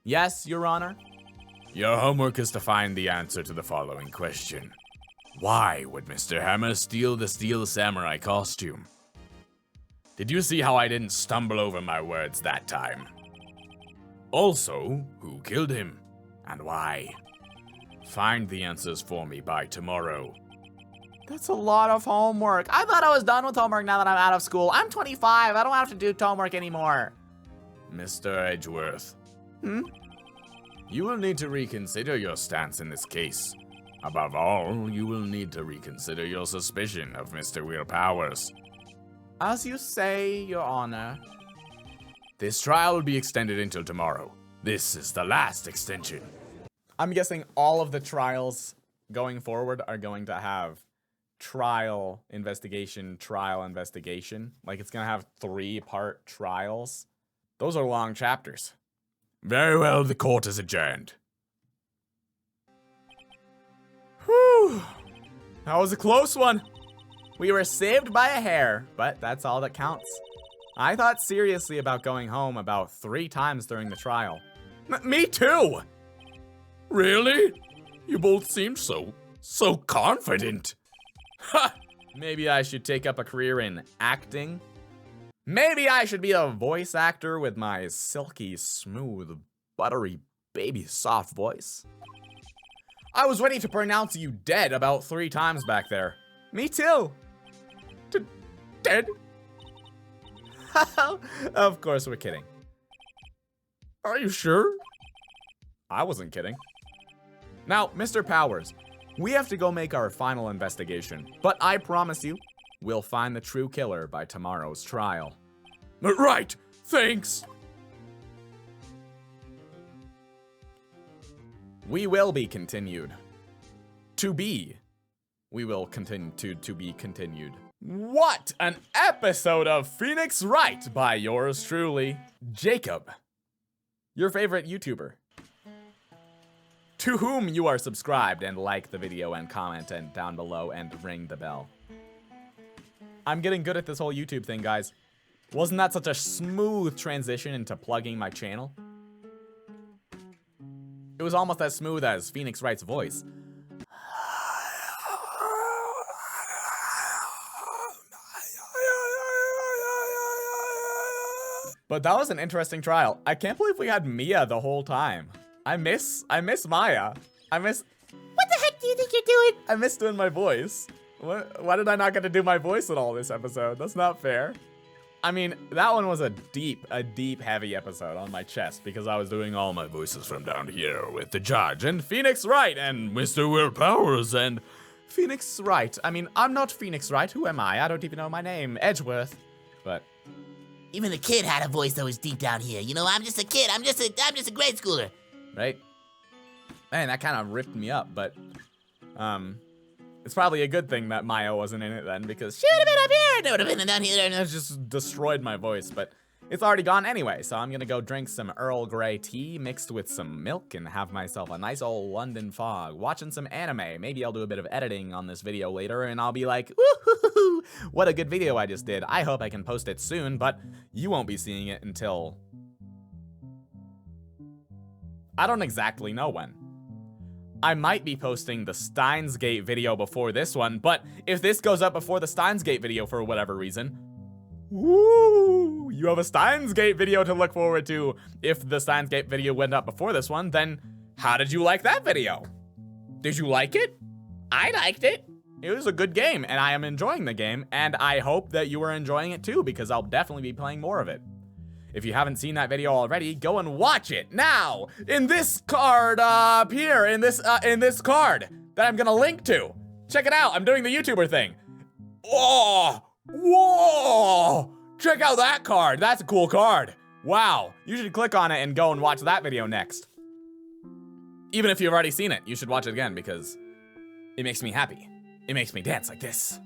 S1: Yes, Your Honor.
S2: Your homework is to find the answer to the following question. Why would Mr. Hammer steal the Steel Samurai costume? Did you see how I didn't stumble over my words that time? Also, who killed him? And why? Find the answers for me by tomorrow.
S1: That's a lot of homework. I thought I was done with homework now that I'm out of school. I'm 25. I don't have to do homework anymore.
S2: Mr. Edgeworth. You will need to reconsider your stance in this case. Above all, you will need to reconsider your suspicion of Mr. Will Powers.
S1: As you say, Your Honor.
S2: This trial will be extended until tomorrow. This is the last extension.
S1: I'm guessing all of the trials going forward are going to have trial, investigation. Like it's going to have 3-part trials. Those are long chapters.
S2: Very well, the court is adjourned.
S1: Whew. That was a close one. We were saved by a hair, but that's all that counts. I thought seriously about going home about 3 times during the trial.
S2: Me too! Really? You both seemed so confident.
S1: Ha! Maybe I should take up a career in acting. Maybe I should be a voice actor with my silky, smooth, buttery, baby soft voice. I was ready to pronounce you dead about 3 times back there. Me too.
S2: Dead?
S1: Of course we're kidding.
S2: Are you sure?
S1: I wasn't kidding. Now, Mr. Powers, we have to go make our final investigation, but I promise you, we'll find the true killer by tomorrow's trial.
S2: Right, thanks.
S1: We will be continued. We will continue to be continued. What an episode of Phoenix Wright by yours truly, Jacob, your favorite YouTuber, to whom you are subscribed and like the video and comment and down below and ring the bell. I'm getting good at this whole YouTube thing, guys. Wasn't that such a smooth transition into plugging my channel? It was almost as smooth as Phoenix Wright's voice. But that was an interesting trial. I can't believe we had Mia the whole time. I miss Maya.
S4: What the heck do you think you're doing?
S1: I miss doing my voice. Why did I not get to do my voice at all this episode? That's not fair. I mean, that one was a deep, heavy episode on my chest because I was doing all my voices from down here with the judge and Phoenix Wright and Mr. Will Powers and Phoenix Wright. I mean, I'm not Phoenix Wright. Who am I? I don't even know my name. Edgeworth. But
S4: even the kid had a voice that was deep down here. You know, I'm just a kid. I'm just a grade schooler.
S1: Right? Man, that kind of ripped me up, but it's probably a good thing that Maya wasn't in it then, because she would have been up here and it would have been down here and it just destroyed my voice, but it's already gone anyway, so I'm gonna go drink some Earl Grey tea mixed with some milk and have myself a nice old London fog, watching some anime. Maybe I'll do a bit of editing on this video later and I'll be like, woohoo, what a good video I just did. I hope I can post it soon, but you won't be seeing it until I don't exactly know when. I might be posting the Steins Gate video before this one, but if this goes up before the Steins Gate video for whatever reason, woo, you have a Steins Gate video to look forward to. If the Steins Gate video went up before this one, then how did you like that video? Did you like it? I liked it. It was a good game, and I am enjoying the game, and I hope that you are enjoying it too, because I'll definitely be playing more of it. If you haven't seen that video already, go and watch it now in this card up here, in this card that I'm gonna link to. Check it out. I'm doing the YouTuber thing. Oh, whoa! Check out that card. That's a cool card. Wow, you should click on it and go and watch that video next. Even if you've already seen it, you should watch it again because it makes me happy. It makes me dance like this.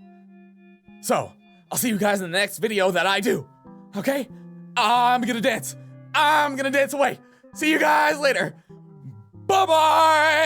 S1: So, I'll see you guys in the next video that I do. Okay? I'm gonna dance. I'm gonna dance away. See you guys later. Bye-bye!